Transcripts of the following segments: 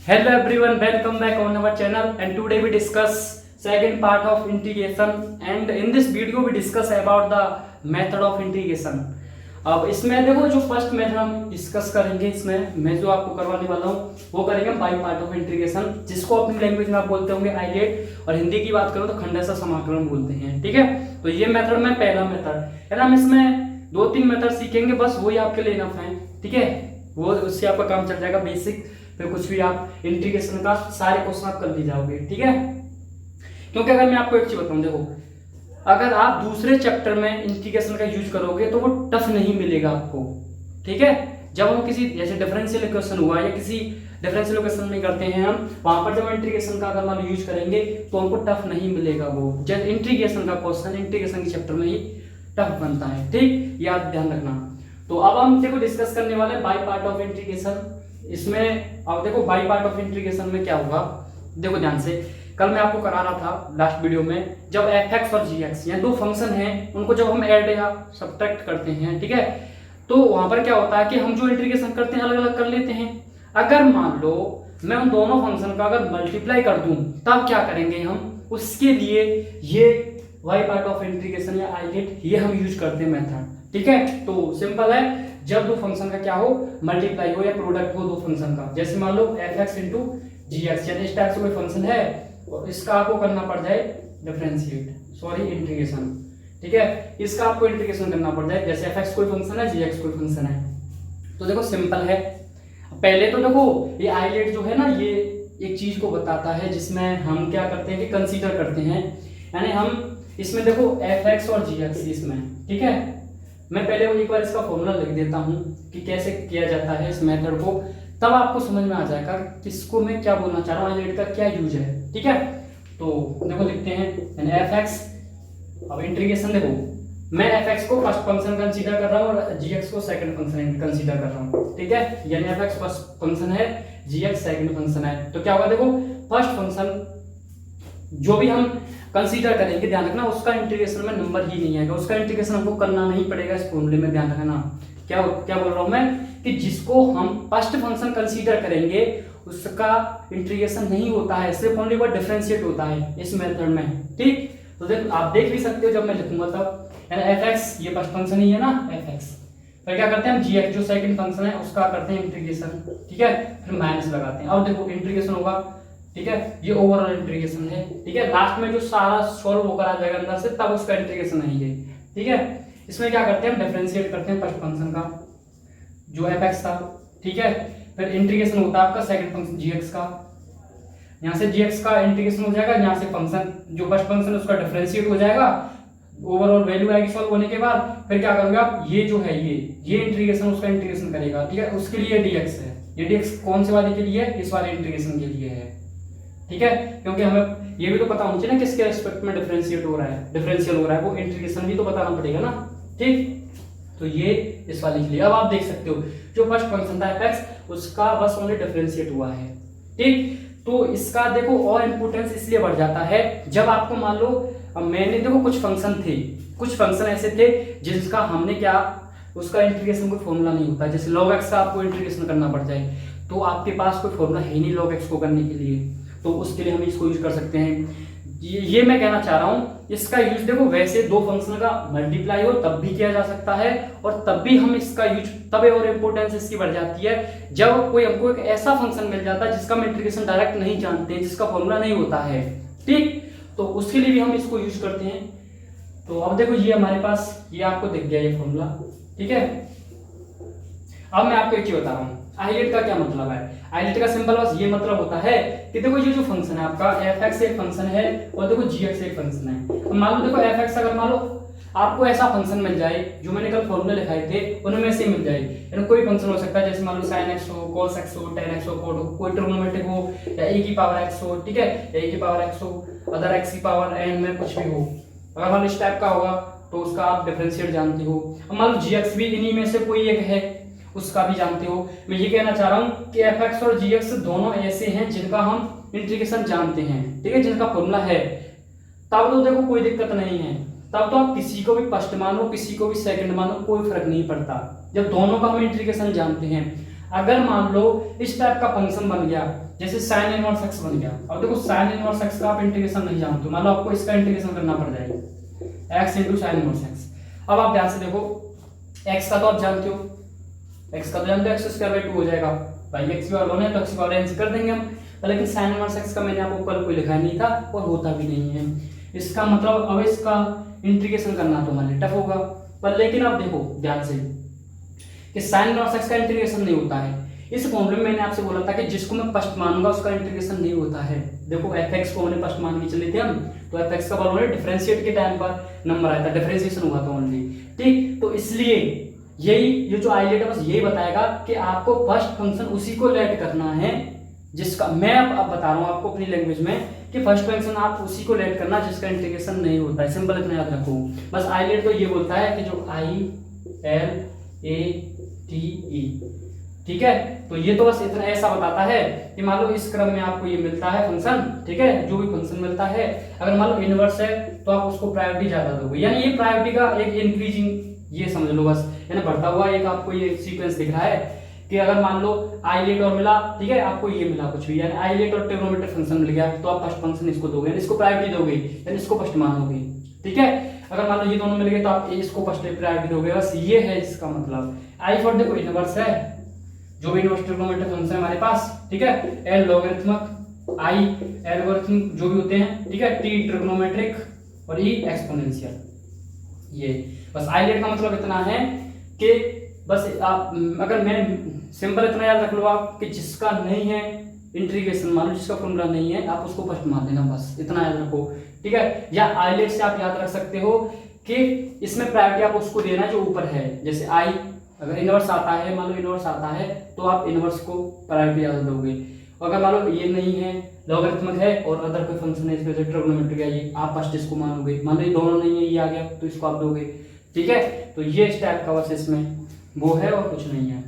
Hello everyone, welcome back on our channel and today we discuss second part of integration and in this video we discuss about the method of integration। अब इसमें देखो जो first method हम discuss करेंगे, इसमें मैं जो आपको करवाने वाला हूँ वो करेंगे बाई पार्ट ऑफ इंटीग्रेशन, जिसको अपनी लैंग्वेज में आप बोलते होंगे आइलेट, और हिंदी की बात करो तो खंडशः समाकलन बोलते हैं। ठीक है, तो ये मेथड में पहला मेथड है ना, हम इसमें 2-3 मेथड सीखेंगे, बस वही आपके लिए इनफ है। ठीक है, वो उससे आपका काम चल जाएगा बेसिक, फिर कुछ भी आप इंटीग्रेशन का सारे क्वेश्चन आप कर ली जाओगे। ठीक है, क्योंकि अगर मैं आपको एक चीज बताऊं, देखो अगर आप दूसरे चैप्टर में इंटीग्रेशन का यूज करोगे तो वो टफ नहीं मिलेगा आपको। ठीक है, जब हम किसी जैसे डिफरेंशियल इक्वेशन हुआ या किसी डिफरेंशियल इक्वेशन में करते हैं हम, वहां पर जब इंटीग्रेशन का अगर मान यूज करेंगे तो हमको टफ नहीं मिलेगा। वो जब इंटीग्रेशन का क्वेश्चन इंटीग्रेशन के चैप्टर में ही टफ बनता है। ठीक, याद ध्यान रखना। तो अब हम देखो डिस्कस करने वाले हैं बाई पार्ट ऑफ इंटीग्रेशन। इसमें अब देखो बाई पार्ट ऑफ इंटीग्रेशन में क्या होगा, देखो ध्यान से, कल मैं आपको करा रहा था लास्ट वीडियो में, जब f(x) और g(x) ये दो फंक्शन हैं, उनको जब हम ऐड या सब्ट्रैक्ट करते हैं, ठीक है, तो वहां पर क्या होता है कि हम जो इंटीग्रेशन करते हैं अलग अलग कर लेते हैं। अगर मान लो मैं उन दोनों फंक्शन का अगर मल्टीप्लाई कर दूं तब क्या करेंगे हम, उसके लिए ये वाई पार्ट ऑफ इंटीग्रेशन या आइलेट ये हम यूज करते हैं मेथड। ठीक है, तो सिंपल है, जब दो फंक्शन का क्या हो, मल्टीप्लाई हो या प्रोडक्ट हो दो फंक्शन का, जैसे मान लो f(x) into g(x), यानी इस टाइप से कोई फंक्शन है और इसका आपको करना पड़ जाए इंटीग्रेशन। ठीक है, इसका आपको इंटीग्रेशन करना पड़ जाए, जैसे f(x) कोई फंक्शन है, g(x) कोई फंक्शन है। तो देखो सिंपल है, पहले तो देखो ये आइलेट जो है ना, ये एक चीज को बताता है जिसमें हम क्या करते हैं कि कंसीडर करते हैं, यानी हम इसमें देखो f(x) और g(x) इसमें। ठीक है, मैं पहले एक बार इसका फॉर्मूला लिख देता हूं कि कैसे किया जाता है इस मेथड को, तब आपको समझ में आ जाएगा किसको मैं क्या बोलना चाह रहा हूं, आइलेट का क्या यूज है। ठीक है, तो देखो लिखते हैं यानी f(x), अब इंटीग्रेशन देखो मैं f(x) को फर्स्ट फंक्शन कंसीडर कर रहा हूं और g(x) को सेकंड फंक्शन कंसीडर कर रहा हूं। ठीक है, यानी f(x) फर्स्ट फंक्शन है, g(x) सेकंड फंक्शन है, तो क्या होगा, देखो फर्स्ट फंक्शन जो भी हम कंसीडर करेंगे, ध्यान रखना उसका इंटीग्रेशन में नंबर ही नहीं आएगा, उसका इंटीग्रेशन हमको करना नहीं पड़ेगा इस फॉर्मूले में। ध्यान रखना क्या क्या बोल रहा हूं मैं, कि जिसको हम फर्स्ट फंक्शन कंसीडर करेंगे उसका इंटीग्रेशन नहीं होता है, सिर्फ ओनली वो डिफरेंशिएट होता है इस मेथड में। ठीक, तो देख आप देख भी सकते हो जब मैं लिखूंगा तब, यानी f(x) ये फर्स्ट फंक्शन ही है ना f(x), फिर क्या करते हैं हम g(x) जो सेकंड फंक्शन है उसका करते हैं इंटीग्रेशन। ठीक है, फिर माइनस लगाते हैं, अब देखो इंटीग्रेशन होगा। ठीक है, ये ओवरऑल इंटीग्रेशन है। ठीक है, लास्ट में जो सारा सॉल्व होकर आ जाएगा अंदर से, तब उसका इंटीग्रेशन नहीं है। ठीक है, इसमें क्या करते हैं हम डिफरेंशिएट करते हैं फर्स्ट फंक्शन का जो f(x) था। ठीक है, फिर इंटीग्रेशन होता है आपका सेकंड फंक्शन g(x) का, यहाँ से g(x) का इंटीग्रेशन हो जाएगा, यहाँ से फंक्शन जो फर्स्ट फंक्शन है उसका डिफरेंशिएट हो जाएगा, ओवरऑल वैल्यू आएगी सॉल्व होने के बाद, फिर क्या करोगे आप, ये जो है ये इंटीग्रेशन उसका इंटीग्रेशन करेगा। ठीक है, उसके लिए dx है, ये dx कौन से वाले के लिए है, इस वाले इंटीग्रेशन के लिए है। ठीक है, क्योंकि हमें ये भी तो पता होना चाहिए ना किसके रिस्पेक्ट में डिफरेंशिएट हो रहा है, डिफरेंशियल हो रहा है, वो इंटीग्रेशन भी तो बताना पड़ेगा ना। ठीक, तो ये इस वाले के लिए। अब आप देख सकते हो जो फर्स्ट फंक्शन था f(x) उसका बस ओनली डिफरेंशिएट हुआ है। ठीक, तो इसका देखो और इंपोर्टेंस इसलिए बढ़ जाता है जब आपको मान लो, अब मैंने देखो कुछ फंक्शन ऐसे थे जिसका हमने क्या, उसका इंटीग्रेशन कोई फॉर्मूला नहीं होता, जैसे log x का आपको इंटीग्रेशन करना पड़ जाए, तो आपके पास कोई फॉर्मूला है नहीं log x को करने के लिए, तो उसके लिए हम इसको यूज कर सकते हैं। ये मैं कहना चाह रहा हूं, इसका यूज देखो वैसे दो फंक्शन का मल्टीप्लाई हो तब भी किया जा सकता है, और तब भी हम इसका यूज तब और इंपोर्टेंस इसकी बढ़ जाती है जब कोई हमको एक ऐसा फंक्शन मिल जाता है जिसका हम इंटीग्रेशन डायरेक्ट नहीं जानते हैं, जिसका फॉर्मूला नहीं होता है। ठीक, तो उसके लिए भी हम इसको यूज करते हैं। तो अब देखो ये हमारे पास, ये आपको दिख गया ये फॉर्मूला। ठीक है, अब मैं आपको एक चीज बता रहा हूँ, आइलेट का क्या मतलब है। आइलेट का सिंपल बस ये मतलब होता है कि देखो ये जो फंक्शन है आपका f(x) एक फंक्शन है और देखो g(x) एक फंक्शन है। मान लो देखो f(x) अगर मान लो आपको ऐसा फंक्शन मिल जाए जो मैंने कल फॉर्मूले लिखाए थे उनमें से मिल जाए, यानी कोई फंक्शन हो सकता है, जैसे मान लो sin x हो, cos x हो, tan x हो, cot हो, कोई ट्रिग्नोमेट्रिक हो, या a की पावर x हो, ठीक है, या a की पावर x हो, अदर x की पावर n में कुछ भी हो, अगर मान लो इस टाइप का होगा तो उसका आप डिफरेंशिएट जानते हो। अब मान लो g(x) भी इन्हीं में से कोई एक है, उसका भी जानते हो। मैं ये कहना चाह रहा हूं कि f(x) और g(x) दोनों ऐसे हैं जिनका हम इंटीग्रेशन जानते हैं, ठीक है, जिनका फॉर्मूला है, तब तो देखो कोई दिक्कत नहीं है, तब तो आप किसी को भी फर्स्ट मानो किसी को भी सेकंड मानो, कोई फर्क नहीं पड़ता जब दोनों का हम इंटीग्रेशन जानते हैं। अगर मान लो इस टाइप का फंक्शन बन गया जैसे साइन इनवर्स एक्स बन गया। अब देखो साइन इनवर्स एक्स का आप इंटीग्रेशन नहीं जानते, मान लो आपको इसका इंटीग्रेशन करना पड़ जाएगा x into sine inverse x. अब आप ध्यान से देखो, एक्स का तो आप जानते हो, एक्स का तो जानते हो एक्स स्क्वायर बाई 2 हो जाएगा भाई, एक्स की पावर 1 है तो एक्स की पावर n से कर देंगे हम। लेकिन साइन इनवर्स एक्स का मैंने आपको कल कोई लिखा नहीं था और होता भी नहीं है, इसका मतलब अब इसका इंटीग्रेशन करना तो हमारे टफ होगा। पर लेकिन आप देखो ध्यान से कि साइन इनवर्स एक्स का इंटीग्रेशन नहीं होता है। इस फॉर्मूले में मैंने आपसे बोला था कि जिसको मैं फर्स्ट मानूंगा उसका इंटीग्रेशन नहीं होता है। देखो fx को हमने फर्स्ट मान के चले थे हम, तो fx का वैल्यू है डिफरेंशिएट के टाइम पर नंबर आया था, डिफरेंशिएशन हुआ था ओनली, ठीक। तो इसलिए यही ये जो आइलेट है बस यही बताएगा कि आपको फर्स्ट फंक्शन उसी को लेट करना है जिसका मैं अब बता रहा हूँ आपको अपनी लैंग्वेज में कि फर्स्ट फंक्शन आप उसी को लेट करना जिसका इंटीग्रेशन नहीं होता है। सिंपल इतना याद रखो। बस आइलेट तो ये बोलता है कि जो ILATE, ठीक है। तो ये तो बस इतना ऐसा बताता है कि मान लो इस क्रम में आपको ये मिलता है फंक्शन, ठीक है, जो भी फंक्शन मिलता है, अगर मान लो इनवर्स है तो आप उसको प्रायोरिटी ज्यादा दोगे, यानी ये प्रायोरिटी का एक इंक्रीजिंग, ये समझ लो बस, यानी बढ़ता हुआ एक आपको ये सीक्वेंस दिख रहा है कि अगर मान लो आइलेट और मिला, ठीक है, आपको ये मिला कुछ भी, यानी आइलेट और ट्रिग्नोमेट्रिक फंक्शन मिल गया तो आप फर्स्ट फंक्शन इसको दोगे, यानी इसको प्रायोरिटी दोगे, यानी इसको फर्स्ट मानोगे, ठीक है। अगर मान लो ये दोनों मिल गए तो आप इसको फर्स्ट प्रायोरिटी दोगे, बस ये है इसका मतलब। आई फॉर देखो इनवर्स है, जो भी इनवर्स ट्रिग्नोमेट्रिक फंक्शन है हमारे पास, ठीक है, एल लॉगरिथमिक, आई एल्गोरिथमिक जो भी होते हैं, ठीक है, टी ट्रिग्नोमेट्रिक और ई एक्सपोनेंशियल, ये बस आइलेट का मतलब इतना है कि बस आप अगर मैं सिंपल इतना याद रख लो आप कि जिसका नहीं है इंटीग्रेशन, मान लो जिसका फॉर्मूला नहीं है आप उसको फर्स्ट मान देना, बस इतना याद रखो, ठीक है। या आइलेट से आप याद रख सकते हो कि इसमें प्रायोरिटी आप उसको देना जो ऊपर है, जैसे आई अगर इनवर्स आता है, मान लो इनवर्स आता है तो आप इनवर्स को प्रायोरिटी ज्यादा दोगे, अगर मान लो ये नहीं है, लॉगरिथमिक है और अदर कोई फंक्शन है इसमें से ट्रिग्नोमेट्रिक है, ये आप फर्स्ट इसको मानोगे, मान लो ये दोनों नहीं है, ये आ गया तो इसको आप दोगे, ठीक है। तो ये इस टाइप का बस इसमें वो है और कुछ नहीं है।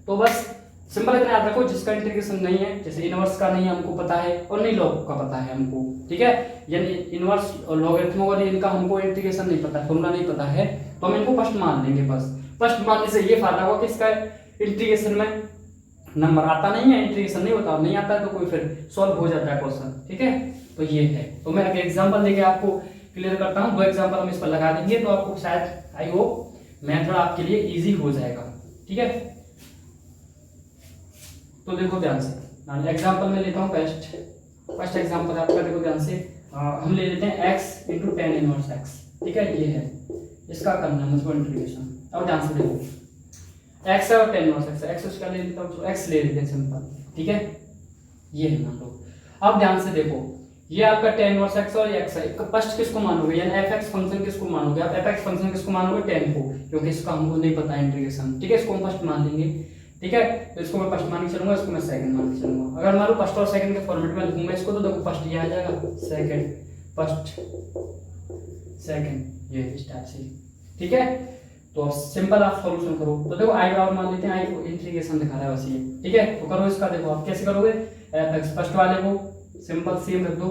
तो बस सिंपल इतना याद रखो, जिसका इंटीग्रेशन नहीं है, जैसे इनवर्स का नहीं है हमको पता है और नहीं लॉग का पता है हमको, ठीक है, यानी इनवर्स और लॉगरिथमिक और इनका हमको इंटीग्रेशन नहीं पता, फॉर्मूला नहीं पता है, तो हम इनको फर्स्ट मान लेंगे। बस फर्स्ट मानने से ये फायदा होगा कि इसका इंटीग्रेशन में नंबर आता नहीं है, इंटीग्रेशन नहीं होता, नहीं आता है तो कोई फिर सॉल्व हो जाता है क्वेश्चन, ठीक है। तो ये है, तो मैं एक एग्जांपल देके आपको क्लियर करता हूँ, 2 एग्जांपल हम इस पर लगा देंगे तो आपको शायद आई होप मेथड आपके लिए इजी हो जाएगा, ठीक है। तो देखो ध्यान से, एग्जांपल में लेता हूँ फर्स्ट एग्जांपल आपका, देखो ध्यान से, हम ले लेते हैं x into tan inverse x, ठीक है, ये है, इसका करना है मुझको इंटीग्रेशन। अब ध्यान से देखो x है और टेन इनवर्स एक्स है, x उसका ले लेता हूँ तो x ले लेते हैं सिंपल, ठीक है, ये है मान लो। अब ध्यान से देखो, ये आपका टेन इनवर्स एक्स और ये x है, फर्स्ट किसको मानोगे, यानी fx फंक्शन किसको मानोगे आप, fx फंक्शन किसको मानोगे, टेन को, क्योंकि इसका हमको नहीं पता इंटीग्रेशन, ठीक है, इसको हम फर्स्ट मान लेंगे, ठीक है। तो इसको मैं फर्स्ट मान के चलूंगा, इसको मैं सेकंड मान के चलूंगा। अगर मान लो फर्स्ट और सेकंड के फॉर्मेट में लिखूंगा इसको तो देखो फर्स्ट ये आ जाएगा, सेकंड फर्स्ट सेकंड, ये इस टाइप से, ठीक है। तो अब सिंपल आप सॉल्यूशन करो, तो देखो आई और मान लेते हैं, आई को इंटीग्रेशन दिखा रहा है बस ये, ठीक है। तो करो इसका, देखो आप कैसे करोगे, fx फर्स्ट वाले को सिंपल सेम रख दो,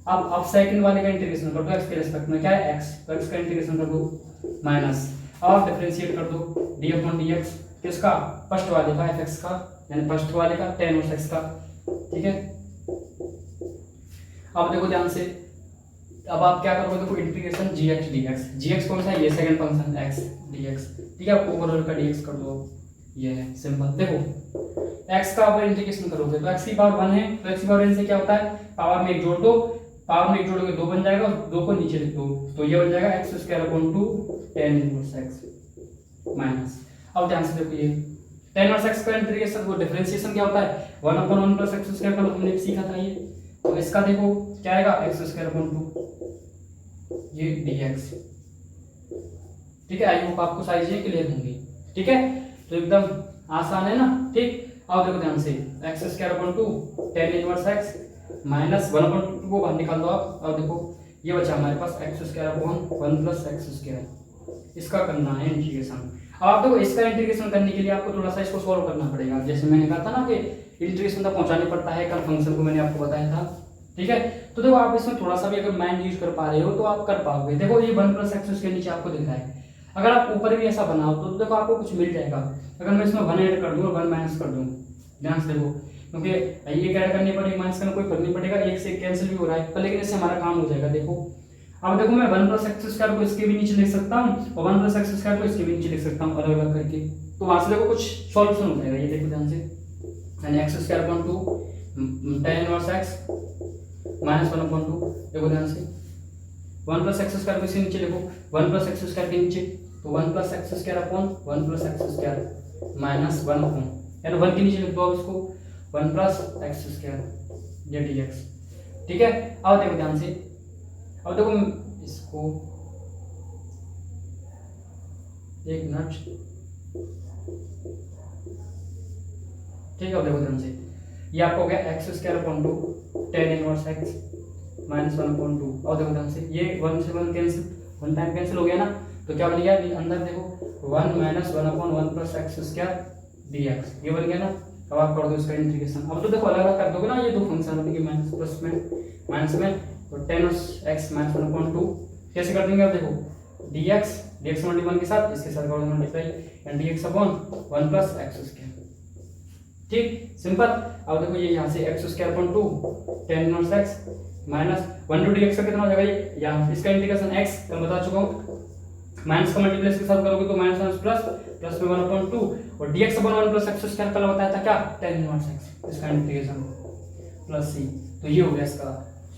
अब सेकंड वाले का इंटीग्रेशन कर दो, x के रिस्पेक्ट में क्या है x, तो x का इंटीग्रेशन कर दो माइनस, अब डिफरेंशिएट कर दो d/dx किसका, फर्स्ट वाले का fx का, यानी फर्स्ट वाले का टेन इनवर्स x का, ठीक है। अब देखो ध्यान से, अब आप क्या करोगे, देखो इंटीग्रेशन gx dx, gx कौन सा है, ये सेकंड फंक्शन x dx, ठीक है, ओवरऑल का dx कर दो, ये है सिंपल। देखो x का आप इंटीग्रेशन करोगे तो x की पावर 1 है, तो x की पावर n से क्या होता है, पावर में एक जोड़ दो, पावर में एक जोड़ोगे 2 बन जाएगा, 2 को नीचे लिख दो तो ये बन जाएगा x square upon 2 tan inverse x minus. अब ध्यान से देखो, ये टेन इनवर्स x का इंटीग्रेशन, वो डिफरेंशिएशन क्या होता है, 1/1 प्लस x स्क्वायर, कल हमने सीखा था ये। तो इसका देखो क्या आएगा, x स्क्वायर अपॉन 2 ये dx, ठीक है। आई होप आपको सारी चीजें क्लियर होंगी, ठीक है। तो एकदम आसान है ना, ठीक। अब देखो ध्यान से, x square upon 2 tan inverse x minus 1/2 को बाहर निकाल दो आप। अब देखो ये बचा हमारे पास x square upon 1 plus x square, इसका करना है इंटीग्रेशन। अब आप देखो इसका इंटीग्रेशन करने के लिए आपको थोड़ा सा इसको सॉल्व करना पड़ेगा, जैसे मैंने कहा था ना कि इंटीग्रेशन तक पहुंचाने पड़ता है, कल फंक्शन को मैंने आपको बताया था, ठीक है। तो देखो आप इसमें थोड़ा सा भी अगर माइंड यूज कर पा रहे हो तो आप कर पाओगे। देखो ये 1 प्लस एक्स के नीचे आपको दिख रहा है, अगर आप ऊपर भी ऐसा बनाओ तो देखो आपको कुछ मिल जाएगा। अगर मैं इसमें 1 ऐड कर दूं और 1 माइनस कर दूं, ध्यान से देखो क्योंकि एक ऐड करनी पड़ेगी, माइनस करना कोई फर्क नहीं पड़ेगा, एक से कैंसिल भी हो रहा है, पर लेकिन इससे हमारा काम हो जाएगा। देखो अब देखो मैं 1 प्लस एक्स स्क्वायर को इसके भी नीचे लिख सकता हूँ और 1 प्लस एक्स स्क्वायर को इसके भी नीचे लिख सकता हूँ अलग अलग करके, तो वहां से देखो कुछ सॉल्यूशन हो जाएगा। ये देखो ध्यान से, यानी x square upon 2 tan inverse x minus 1 upon 2। देखो ध्यान से 1 प्लस एक्स स्क्वायर को इसके नीचे लिखो, 1 प्लस एक्स स्क्वायर के नीचे, तो 1 plus x square upon 1 plus x square minus 1 upon, यानी 1 के नीचे लिख दो अब इसको 1 प्लस एक्स स्क्वायर ये dx। ठीक है, अब देखो ध्यान से, अब देखो इसको एक मिनट, ठीक है, अब देखो ध्यान से ये आपको हो गया x square upon 2 tan inverse x minus 1 upon 2। और देखो ध्यान से ये 1 से 1 कैंसिल, 1 टाइम कैंसिल हो गया ना, तो क्या बन गया अंदर देखो 1 minus 1 upon 1 plus x square dx, ये बन गया ना। अब आप कर दो इसका इंटीग्रेशन, अब तो देखो अलग अलग कर दोगे ना, ये दो फंक्शन बनेंगे माइनस प्लस में माइनस में, तो tan x माइनस 1 अपॉन 2 कैसे कर देंगे, अब देखो dx मल्टीपल के साथ इसके साथ कर दो multiply and dx upon 1 plus x square. ठीक, सिंपल। अब देखो ये यहाँ से x square upon 2 tan inverse x minus 1 to dx का कितना हो जाएगा, ये यहाँ इसका इंटीग्रेशन x मैं बता चुका हूँ, माइनस का मल्टीप्लाई इसके साथ करोगे तो माइनस प्लस प्लस में 1 अपॉन 2 और dx upon 1 plus x square कल बताया था क्या tan इनवर्स x, इसका इंटीग्रेशन प्लस c, तो ये हो गया इसका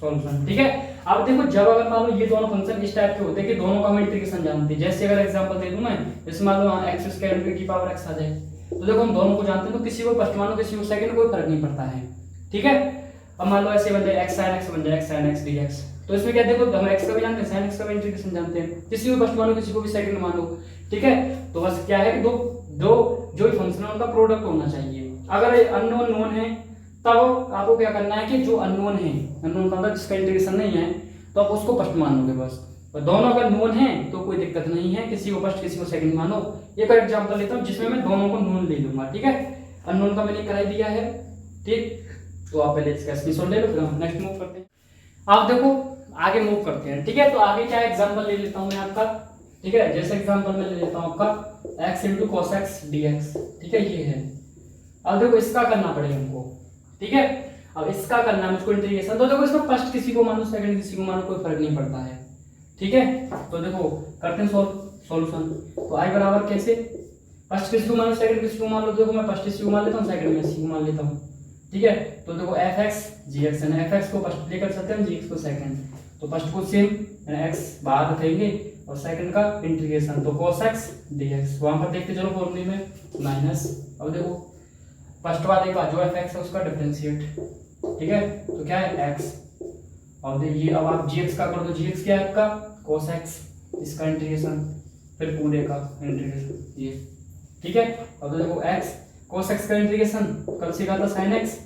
सॉल्यूशन। ठीक है, अब देखो जब अगर मान लो ये दोनों फंक्शन इस टाइप के होते हैं कि दोनों का हम इंटीग्रेशन जानते हैं, जैसे अगर एग्जांपल दे दूं मैं, जैसे मान लो एक्स स्क्वायर की पावर x आ जाए, तो देखो हम दोनों को जानते हैं, तो किसी को फर्स्ट मानो किसी को सेकंड, कोई फर्क नहीं पड़ता है। ठीक है, अब मान लो ऐसे बन जाए x sin x बन जाए x sin x dx, तो इसमें क्या देखो हम x का भी जानते हैं sin x का भी इंटीग्रेशन जानते हैं, किसी को फर्स्ट मानो किसी को भी सेकंड मानो। ठीक है, तो बस क्या है कि दो जो फंक्शन है उनका प्रोडक्ट होना चाहिए। अगर अननोन नोन है तब आपको क्या करना है कि जो अननोन है, अननोन का मतलब जिसका इंटीग्रेशन नहीं है, तो आप उसको फर्स्ट मान लोगे बस, और दोनों अगर नोन है तो कोई दिक्कत नहीं है, किसी को फर्स्ट किसी को सेकंड मानो। एक और एग्जांपल लेता हूं जिसमें मैं दोनों को नोन ले लूंगा। ठीक है, अननोन का मैंने कराई दिया है। ठीक, तो आप पहले इसका स्क्रीनशॉट ले लो, फिर हम नेक्स्ट मूव करते हैं। आप देखो आगे मूव करते हैं। ठीक है, तो आगे क्या एग्जांपल ले लेता हूं मैं आपका। ठीक है, जैसे एग्जांपल में ले लेता हूं आपका x * cos x dx। ठीक है, ये है। अब देखो इसका करना पड़ेगा हमको। ठीक है, अब इसका करना है मुझको इंटीग्रेशन, तो देखो इसमें फर्स्ट किसी को मानो सेकंड किसी को मानो, कोई फर्क नहीं पड़ता है। ठीक है, तो देखो करते हैं सॉल्यूशन। तो i बराबर कैसे, फर्स्ट किसी को मानो सेकंड किसी को मान लो, देखो मैं फर्स्ट किसी को मान लेता हूँ सेकंड में किसी को मान लेता हूँ। ठीक है, तो देखो fx gx है, fx को फर्स्ट प्ले कर सकते हैं, gx को सेकंड, तो फर्स्ट को सेम x बाहर रखेंगे और सेकंड का इंटीग्रेशन, तो cos x dx वहां पर देखते चलो फॉर्मूले में माइनस। अब देखो फर्स्ट वाले का जो fx है उसका डिफरेंशिएट। ठीक है, तो क्या है x, और ये अब आप gx का कर दो, gx क्या है आपका cos x, इसका इंटीग्रेशन, फिर पूरे का इंटीग्रेशन ये। ठीक है, अब देखो x cos x का इंटीग्रेशन कल सीखा था sin x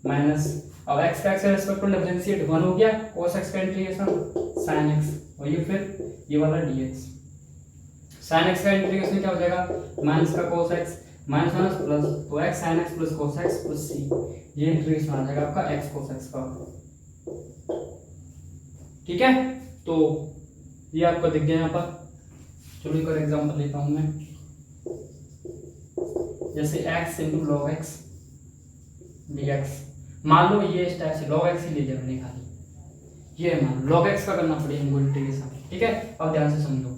माइनस, अब x का x के रिस्पेक्ट में डिफरेंशिएट 1 हो गया, cos x का इंटीग्रेशन sin x, और ये फिर ये वाला dx। sin x का इंटीग्रेशन क्या हो जाएगा, माइनस का cos x minus minus plus, तो x sin x plus cos x plus c, ये इंटीग्रेशन आ जाएगा आपका x cos x का। ठीक है, तो ये आपको दिख गया यहाँ पर। चलो एक और एग्जांपल लेता हूँ मैं, जैसे x * log x dx। मान लो ये इस टाइप से log x ही ले जाने खाली, ये मान log x का करना पड़ेगा हमको इंटीग्रेशन। ठीक है, अब ध्यान से समझो,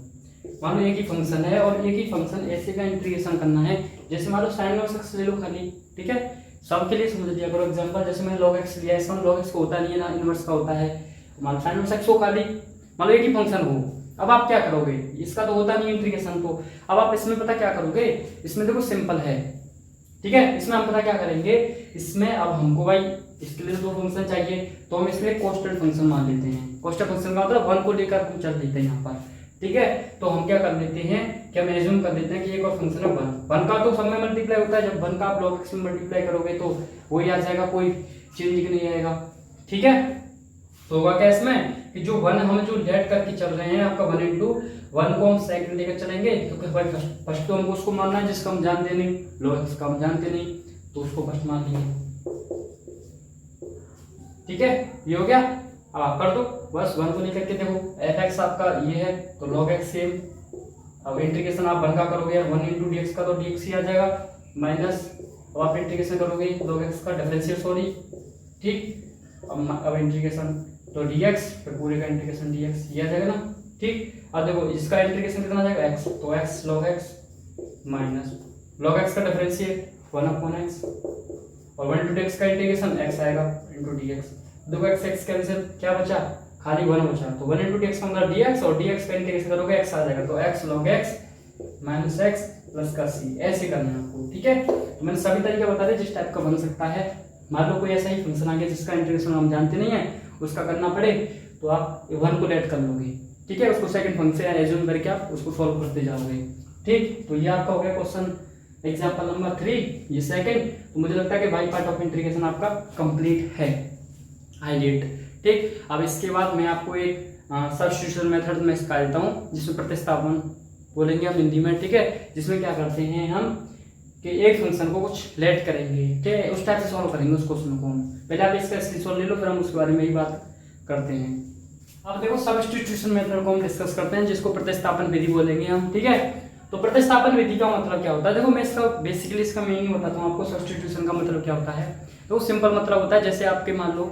मान लो एक ही फंक्शन है और एक ही फंक्शन ऐसे का इंटीग्रेशन करना है, जैसे मान लो sin x ले लो खाली। ठीक है, सबके लिए समझ लिया करो एग्जांपल, जैसे मैंने log x लिया, इसमें log x को होता नहीं है ना, इनवर्स का होता है, मान sin x हो खाली, मान लो एक ही फंक्शन हो। अब आप क्या करोगे, इसका तो होता नहीं इंटीग्रेशन, तो अब आप इसमें पता क्या करोगे, इसमें देखो सिंपल है। ठीक है, इसमें हम पता क्या करेंगे, इसमें अब हमको भाई इसके लिए दो फंक्शन चाहिए, तो हम इसमें कांस्टेंट फंक्शन मान लेते हैं। कांस्टेंट फंक्शन का मतलब 1 को लेकर हम चल देते हैं यहाँ पर। ठीक है, तो हम क्या कर लेते हैं कि हम एज्यूम कर लेते हैं कि एक और फंक्शन है 1 का तो सब में मल्टीप्लाई होता है, जब 1 का आप log x में मल्टीप्लाई करोगे तो वही आ जाएगा, कोई चेंज नहीं आएगा। ठीक है, तो होगा क्या इसमें कि जो 1 हम जो लेट करके चल रहे हैं आपका 1 * 1 को हम सेकंड लेकर चलेंगे, क्योंकि भाई फर्स्ट तो हमको उसको मानना है जिसका हम जानते नहीं, log x का हम जानते नहीं, तो उसको फर्स्ट मान लेंगे। ठीक है, ये हो गया। अब आप कर दो बस 1 को लेकर के, देखो fx आपका ये है तो log x सेम, अब इंटीग्रेशन आप 1 का करोगे 1 * dx का, तो dx ही आ जाएगा माइनस अब आप इंटीग्रेशन करोगे log x का डिफरेंशियल, सॉरी ठीक। अब इंटीग्रेशन तो dx, फिर पूरे का इंटीग्रेशन dx, ये आ जाएगा ना ठीक। अब देखो इसका इंटीग्रेशन कितना आ जाएगा x, तो x log x minus log x का डिफरेंशियल 1/x और 1 into dx का इंटीग्रेशन x आएगा into dx। देखो x x कैंसिल, क्या बचा खाली 1 बचा, तो 1 into dx का मतलब dx और dx का इंटीग्रेशन करोगे x आ जाएगा, तो x log x minus x plus का c, ऐसे करना है आपको ठीक है। तो मैंने सभी तरीके बता दिए जिस टाइप का बन सकता है। मान लो कोई ऐसा ही फंक्शन आ गया जिसका इंटीग्रेशन हम जानते नहीं है, उसका करना पड़े तो आप 1 को लेट कर लोगे ठीक है, उसको सेकंड फंक्शन एज्यूम करके आप उसको सॉल्व करते जाओगे ठीक। तो ये आपका हो गया क्वेश्चन एग्जांपल नंबर 3, ये सेकंड। तो मुझे लगता है कि बाई पार्ट ऑफ इंटीग्रेशन आपका कंप्लीट है, हाईलाइट ठीक। अब इसके बाद मैं आपको एक सब्स्टिट्यूशन मेथड में सिखा देता हूँ जिसमें प्रतिस्थापन बोलेंगे हम हिंदी में ठीक है, जिसमें क्या करते हैं हम कि एक फंक्शन को कुछ लेट करेंगे ठीक है, उस टाइप से सॉल्व करेंगे उस क्वेश्चन को हम। पहले आप इसका स्क्रीनशॉट ले लो, फिर हम उसके बारे में ही बात करते हैं। अब देखो सब्स्टिट्यूशन मेथड को हम डिस्कस करते हैं जिसको प्रतिस्थापन विधि बोलेंगे हम ठीक है। तो प्रतिस्थापन विधि का मतलब क्या होता है, देखो मैं इसका बेसिकली इसका मीनिंग बताता हूँ आपको। सब्स्टिट्यूशन का मतलब क्या होता है, तो सिंपल मतलब होता है जैसे आपके मान लो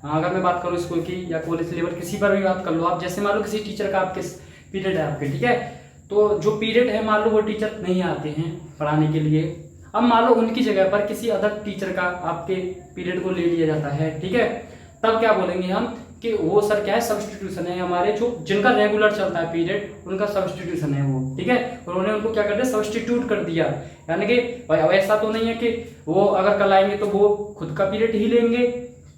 अगर मैं बात करूँ स्कूल की या कॉलेज लेवल किसी पर भी बात कर लो आप, जैसे मान लो किसी टीचर का आपके पीरियड है आपके ठीक है, तो जो पीरियड है मान लो वो टीचर नहीं आते हैं पढ़ाने के लिए, अब मान लो उनकी जगह पर किसी अदर टीचर का आपके पीरियड को ले लिया जाता है ठीक है, तब क्या बोलेंगे हम कि वो सर क्या है सब्स्टिट्यूशन है, हमारे जो जिनका रेगुलर चलता है पीरियड उनका सब्स्टिट्यूशन है वो ठीक है। उन्होंने उनको क्या कर दिया सब्स्टिट्यूट कर दिया, यानी कि भाई अब ऐसा तो नहीं है कि वो अगर कल आएंगे तो वो खुद का पीरियड ही लेंगे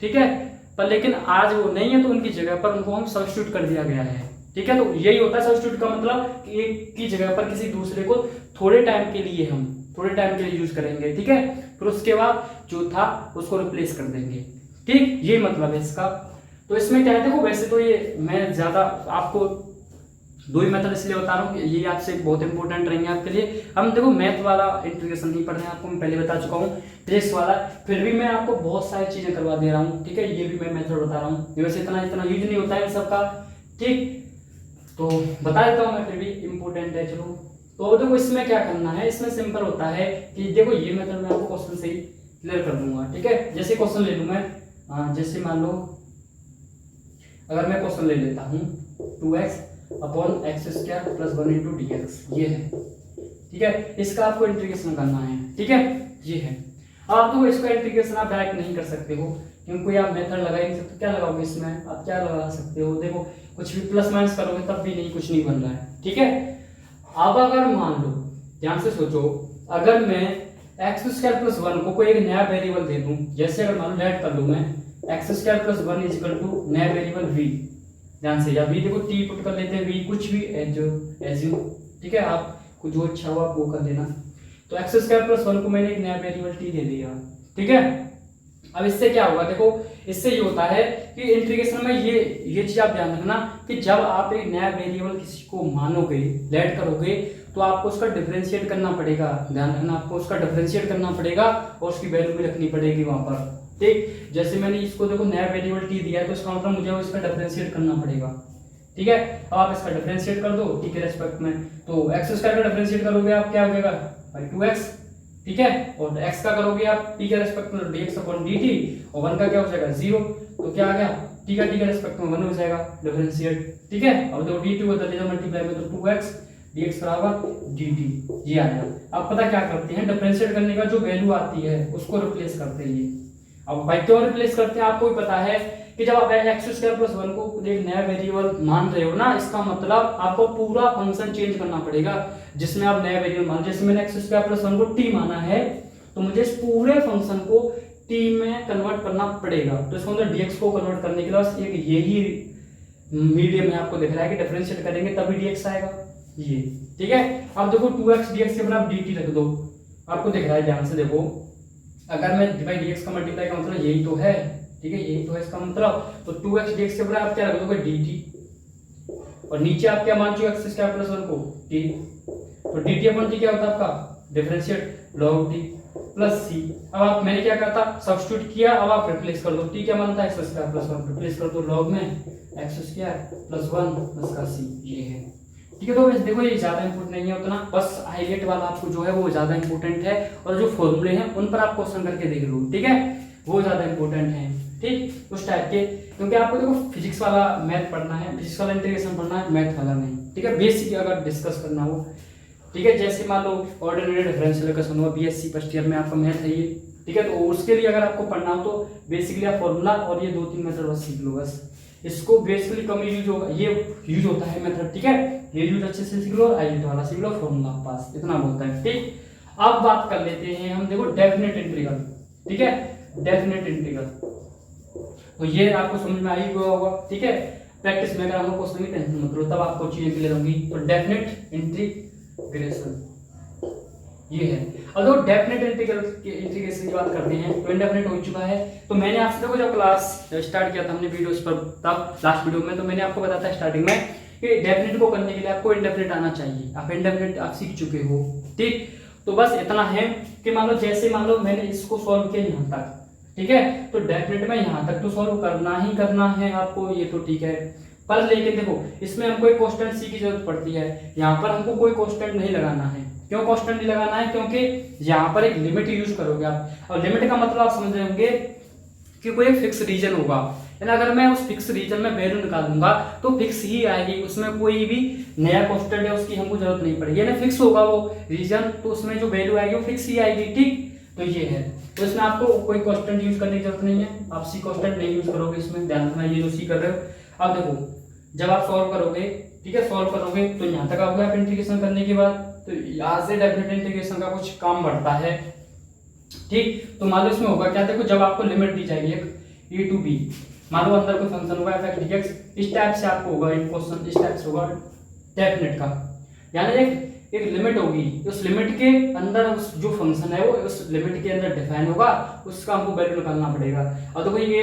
ठीक है, पर लेकिन आज वो नहीं है तो उनकी जगह पर उनको हम सब्स्टिट्यूट कर दिया गया है ठीक है। तो यही होता है सब्स्टिट्यूट का मतलब कि एक की जगह पर किसी दूसरे को थोड़े टाइम के लिए हम थोड़े टाइम के लिए यूज करेंगे ठीक है, फिर उसके बाद जो था उसको रिप्लेस कर देंगे ठीक, ये मतलब है इसका। तो इसमें क्या है देखो, वैसे तो ये मैं ज्यादा आपको 2 ही मेथड इसलिए बता रहा हूँ कि ये आपसे बहुत इंपॉर्टेंट रहेंगे आपके लिए। हम देखो मैथ वाला इंटीग्रेशन नहीं पढ़ रहे हैं, आपको मैं पहले बता चुका हूँ फिजिक्स वाला, फिर भी मैं आपको बहुत सारी चीजें करवा दे रहा हूँ ठीक है, ये भी मैं मेथड बता रहा हूँ। वैसे इतना यूज नहीं होता है इन सबका ठीक, तो बता देता हूँ मैं, फिर भी इम्पोर्टेंट है चलो। तो देखो इसमें क्या करना है, इसमें सिंपल होता है कि देखो ये मेथड मैं आपको क्वेश्चन से ही क्लियर कर दूंगा ठीक है। जैसे क्वेश्चन ले लूँ मैं, जैसे मान लो अगर मैं क्वेश्चन ले लेता हूँ 2x upon x square plus 1 into D x, ये है ठीक है, इसका आपको इंटीग्रेशन करना है ठीक है, ये है। आप तो इसका इंटीग्रेशन आप डायरेक्ट नहीं कर सकते हो क्योंकि आप मेथड लगा ही नहीं सकते, क्या लगाओगे इसमें, आप क्या लगा सकते हो, देखो कुछ भी प्लस माइनस करोगे तब भी नहीं, कुछ नहीं बन रहा है ठीक है। अब अगर मान लो ध्यान से सोचो, अगर मैं एक्स स्क्वायर प्लस 1 को कोई एक नया वेरिएबल दे दूं, जैसे अगर मान लो लेट कर लूं मैं x square plus 1 is equal to नया वेरिएबल v, ध्यान से, या v देखो t पुट कर लेते हैं, v कुछ भी एज्यूम ठीक है, आप कुछ जो अच्छा हो आप वो कर देना। तो एक्स स्क्वायर प्लस 1 को मैंने एक नया वेरिएबल t दे दिया ठीक है। अब इससे क्या होगा, देखो इससे ये होता है कि इंटीग्रेशन में ये चीज आप ध्यान रखना कि जब आप एक नया वेरिएबल किसी को मानोगे लेट करोगे तो आपको उसका डिफरेंशिएट करना पड़ेगा, ध्यान रखना आपको उसका डिफरेंशिएट करना पड़ेगा और उसकी वैल्यू भी रखनी पड़ेगी वहां पर ठीक। जैसे मैंने इसको देखो नया वेरिएबल t दिया है तो इसका मतलब मुझे इसका डिफरेंशिएट करना पड़ेगा ठीक है। अब आप इसका डिफरेंशिएट कर दो t के रेस्पेक्ट में, तो एक्स स्क्वायर का डिफरेंशिएट करोगे आप क्या हो जाएगा भाई 2x ठीक है, और x का करोगे आप t के रेस्पेक्ट में dx अपॉन dt, और 1 का क्या हो जाएगा 0, तो क्या आ गया t का t के रेस्पेक्ट में 1 हो जाएगा डिफरेंशिएट ठीक है। अब देखो dt को बदल दिया मल्टीप्लाई में, तो 2x dx बराबर dt, ये आया। अब पता क्या करते हैं, डिफरेंशिएट करने का जो वैल्यू आती है उसको रिप्लेस करते हैं ये। अब भाई क्यों रिप्लेस करते हैं, आपको भी पता है कि जब आप एक्स स्क्वायर प्लस 1 को एक नया वेरिएबल मान रहे हो ना, इसका मतलब आपको पूरा फंक्शन चेंज करना पड़ेगा जिसमें आप नया वेरिएबल मान, जैसे मैंने एक्स स्क्वायर प्लस 1 को t माना है तो मुझे इस पूरे फंक्शन को t में कन्वर्ट करना पड़ेगा। तो इसको अंदर dx को कन्वर्ट करने के लिए एक यही मीडियम में आपको दिख रहा है कि डिफरेंशिएट करेंगे तभी dx आएगा ये ठीक है। अब देखो 2x dx के बराबर dt रख दो, आपको दिख रहा है ध्यान से देखो, अगर मैं डिवाइड dx का मल्टीप्लाई का मतलब यही तो है ठीक है, यही तो है इसका मतलब, तो 2x dx के बराबर आप क्या रख दोगे dt, और नीचे आप क्या मान चुके x स्क्वायर प्लस 1 को t, तो dt अपॉन t क्या होता है आपका differentiate log t plus c। अब आप मैंने क्या करता सब्स्टिट्यूट किया, अब आप रिप्लेस कर दो, t क्या मानता है x स्क्वायर प्लस 1, रिप्लेस कर दो log में x स्क्वायर प्लस 1 प्लस का c, ये है ठीक है। तो वैसे देखो ये ज़्यादा इंपॉर्टेंट नहीं है उतना, बस हाईलाइट वाला आपको जो है वो ज़्यादा इंपॉर्टेंट है, और जो फॉर्मूले हैं उन पर आप क्वेश्चन करके देख लो, ठीक है, वो ज़्यादा इंपॉर्टेंट है, ठीक, उस टाइप के। क्योंकि आपको देखो फिजिक्स वाला मैथ पढ़ना है, फिजिक्स वाला इंटीग्रेशन पढ़ना है, मैथ वाला नहीं, ठीक है। बेसिक अगर डिस्कस करना हो, ठीक है, जैसे मान लो ऑर्डिनरी डिफरेंशियल इक्वेशन हुआ बीएससी फर्स्ट ईयर में आपका मैथ है ये, ठीक है। तो उसके लिए अगर आपको पढ़ना हो तो बेसिकली आप फॉर्मूला और ये 2-3 मेथड बस सीख लो, बस इसको बेसिकली कम यूज होगा, ये यूज होता है मेथड, ठीक है, ये यूज अच्छे से सीख लो, आईलेट वाला सीख लो, फॉर्मूला पास, इतना होता है, ठीक। अब बात कर लेते हैं हम, देखो डेफिनेट इंटीग्रल, ठीक है, डेफिनेट इंटीग्रल, तो ये आपको समझ में आ ही गया होगा, ठीक है। प्रैक्टिस में अगर हम लोग क्वेश्चन की टेंशन मत लो, तब आपको चीजें क्लियर होंगी। तो डेफिनेट इंटीग्रेशन ये है। अब देखो डेफिनेट इंटीग्रेशन की बात करते हैं, तो इंडेफिनेट हो चुका है। तो मैंने आपसे देखो जब क्लास स्टार्ट किया था हमने वीडियोस पर, तब लास्ट वीडियो में तो मैंने आपको बताया था स्टार्टिंग में कि डेफिनेट को करने के लिए आपको इंडेफिनेट आना चाहिए, आप इंडेफिनेट आप सीख चुके हो, ठीक। तो बस इतना है कि मान लो मैंने इसको सॉल्व किया यहाँ तक, ठीक है, तो डेफिनेट में यहाँ तक तो सॉल्व करना ही करना है आपको, ये तो ठीक है। पर लेकिन देखो इसमें हमको एक कांस्टेंट सी की जरूरत पड़ती है, यहाँ पर हमको कोई कांस्टेंट नहीं लगाना है। क्यों कांस्टेंट नहीं लगाना है? क्योंकि यहाँ पर एक लिमिट यूज करोगे आप, और लिमिट का मतलब आप समझ रहे होंगे कि कोई एक फिक्स रीजन होगा, यानी अगर मैं उस फिक्स रीजन में वैल्यू निकालूंगा तो फिक्स ही आएगी, उसमें कोई भी नया कांस्टेंट है उसकी हमको जरूरत नहीं पड़ेगी, यानी फिक्स होगा वो रीजन, तो उसमें जो वैल्यू आएगी वो फिक्स ही आएगी, ठीक। तो ये है, तो इसमें आपको कोई कांस्टेंट यूज करने की जरूरत नहीं है, आप सी कांस्टेंट नहीं यूज करोगे इसमें, ध्यान रखना ये जो सी कर रहे हो। अब देखो जब आप सॉल्व करोगे, ठीक है, सॉल्व करोगे तो यहाँ तक आओगे आप इंटीग्रेशन करने के बाद, तो यहाँ से डेफिनेट इंटीग्रेशन का कुछ काम बढ़ता है, ठीक। तो मान लो इसमें होगा क्या, देखो जब आपको लिमिट दी जाएगी एक ए टू बी, मान लो अंदर कोई फंक्शन होगा एफ एक्स डी एक्स, इस टाइप से आपको होगा एक क्वेश्चन, इस टाइप से होगा डेफिनेट का, यानी एक लिमिट होगी, उस लिमिट के अंदर उस जो फंक्शन है वो उस लिमिट के अंदर डिफाइन होगा, उसका हमको वैल्यू निकालना पड़ेगा। और देखो ये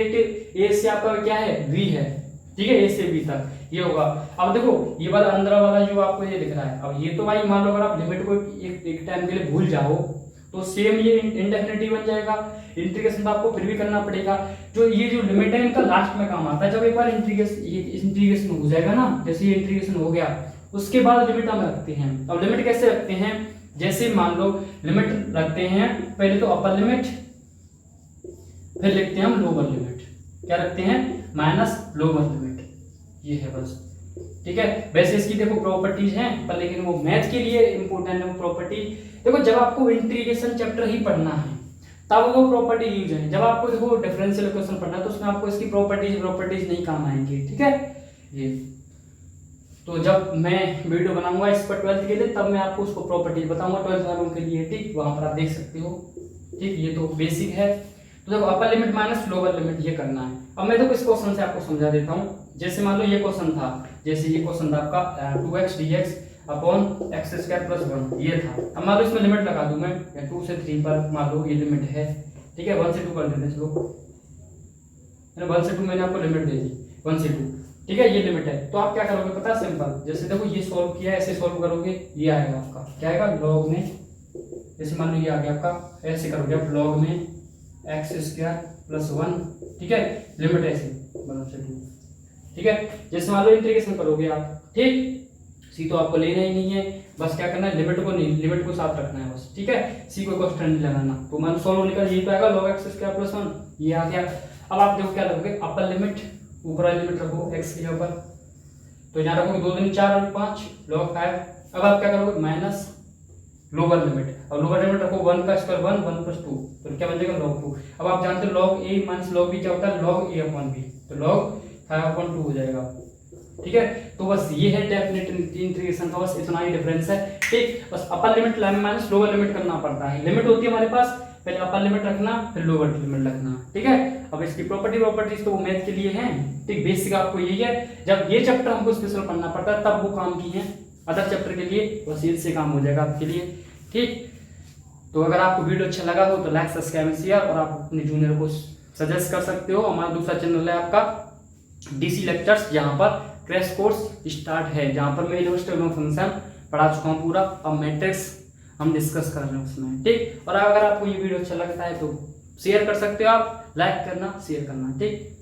ए से आपका क्या है, वी है, ठीक है, ए से बी तक ये होगा। अब देखो ये वाला अंदर वाला जो आपको ये दिख रहा है, अब ये तो भाई मान लो अगर आप लिमिट को एक टाइम के लिए भूल जाओ तो सेम ये इंडेफिनिटी बन जाएगा, इंटीग्रेशन तो आपको फिर भी करना पड़ेगा। जो ये जो लिमिट है इनका लास्ट में काम आता है, जब एक बार इंटीग्रेशन हो जाएगा ना, जैसे ये इंटीग्रेशन हो गया उसके बाद लिमिट हम रखते हैं। अब लिमिट कैसे रखते हैं, जैसे मान लो लिमिट रखते हैं, पहले तो अपर लिमिट, फिर लिखते हैं हम लोअर लिमिट, क्या रखते हैं, माइनस लोअर लिमिट, ये है बस, ठीक है। वैसे इसकी देखो प्रॉपर्टीज हैं, पर लेकिन वो मैथ के लिए इंपॉर्टेंट है वो प्रॉपर्टी। देखो जब आपको इंटीग्रेशन चैप्टर ही पढ़ना है तब वो प्रॉपर्टी यूज है, जब आपको देखो डिफरेंशियल इक्वेशन पढ़ना है तो उसमें आपको इसकी प्रॉपर्टीज नहीं काम आएंगी, ठीक है। ये तो जब मैं वीडियो बनाऊंगा इस पर 12th के लिए, तब मैं आपको उसको प्रॉपर्टीज बताऊंगा 12th वालों के लिए, ठीक, वहां पर आप देख सकते हो, ठीक। ये तो बेसिक है। तो देखो upper limit minus lower limit ये करना है। अब मैं देखो इस क्वेश्चन से आपको समझा देता हूँ। जैसे मान लो ये क्वेश्चन था, जैसे ये क्वेश्चन था आपका 2x dx upon x square plus 1 ये था। अब मान लो इसमें लिमिट लगा दूं मैं 2 से 3 पर, मान लो ये लिमिट है, ठीक है, 1 से 2 कर देते चलो, 1 से 2 मैंने आपको लिमिट दे दी, 1 से 2, ठीक है, ये लिमिट है। तो आप क्या करोगे पता है, सिंपल, जैसे देखो ये सॉल्व किया, ऐसे सॉल्व करोगे, ये आएगा आपका क्या आएगा, लॉग में, जैसे मान लो ये आ गया आपका, ऐसे करोगे आप लॉग में एक्स स्क्वायर प्लस 1, ठीक है, लिमिट ऐसे 1 से 2, ठीक है। जैसे मान लो इंटीग्रेशन करोगे आप, ठीक, सी तो आपको लेना ही नहीं है, बस क्या करना है, लिमिट को नहीं, लिमिट को साथ रखना है बस, ठीक है, सी को कांस्टेंट नहीं लगाना। तो मान सॉल्व निकल ये तो आएगा log x स्क्वायर प्लस 1, ये आ गया। अब आप देखो क्या रखोगे, अपर लिमिट, ऊपर वाली लिमिट रखो x के ऊपर, तो यहाँ रखोगे 2 दूनी 4 और 5 log 5। अब आप क्या करोगे, माइनस लोअर लिमिट, अब लोअर लिमिट रखो 1 का स्क्वायर 1 1 प्लस 2, तो क्या बन जाएगा log 2। अब आप जानते हो log a minus log b क्या होता है, log a अपॉन b, तो log 5/2 हो जाएगा, ठीक है। तो बस ये है डेफिनेट इंटीग्रेशन का, बस इतना ही डिफरेंस है, ठीक। बस upper limit minus lower limit करना पड़ता है, लिमिट होती है हमारे पास, पहले अपर लिमिट रखना फिर लोअर लिमिट रखना, ठीक है। अब इसकी प्रॉपर्टीज तो वो मैथ के लिए हैं, ठीक, बेसिक आपको यही है। जब ये चैप्टर हमको स्पेशल पढ़ना पड़ता है तब वो काम की है, अदर चैप्टर के लिए बस इससे काम हो जाएगा आपके लिए, ठीक। तो अगर आपको वीडियो अच्छा लगा हो तो लाइक सब्सक्राइब शेयर, और आप अपने जूनियर को सजेस्ट कर सकते हो। हमारा दूसरा चैनल है आपका DC लेक्चर्स, जहाँ पर क्रैश कोर्स स्टार्ट है, जहाँ पर मैं इलेक्ट्रोस्टैटिक फंक्शन पढ़ा चुका हूँ पूरा, अब मैट्रिक्स हम डिस्कस कर रहे हैं उसमें, ठीक। और अगर आपको ये वीडियो अच्छा लगता है तो शेयर कर सकते हो आप, लाइक करना शेयर करना, ठीक।